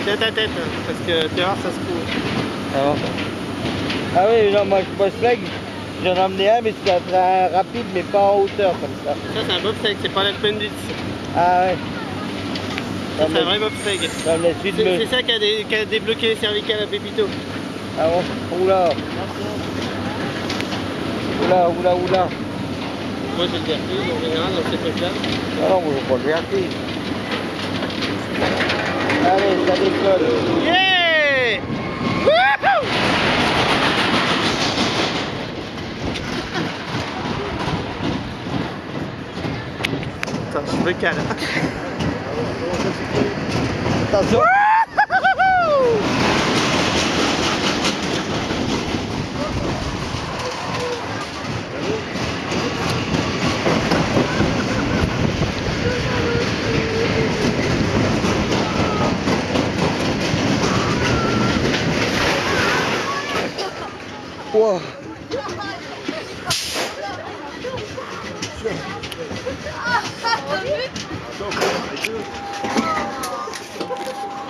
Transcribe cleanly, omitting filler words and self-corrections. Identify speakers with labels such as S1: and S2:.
S1: Tiens ta tête, hein, parce que tu vas voir, ça se court.
S2: Ah bon. Ah oui, non, moi je bosse flag, j'en ai emmené un, mais c'était un train rapide, mais pas en hauteur comme ça.
S1: Ça, c'est un bobsleigh, c'est pas l'Alpendix.
S2: Ah ouais.
S1: Ça, c'est un vrai bobsleigh. C'est ça qui a débloqué les cervicales à Pépito.
S2: Ah bon. Oula. Oula, oula, oula.
S1: Moi, j'ai le vertige en général dans ces trucs-là.
S2: Ah non, moi je prends le vertige. Allez, ça décolle.
S1: Yeah! Wouhou! Attends, je me cale.
S2: Attention. Wow.
S3: Ah, t'as vu?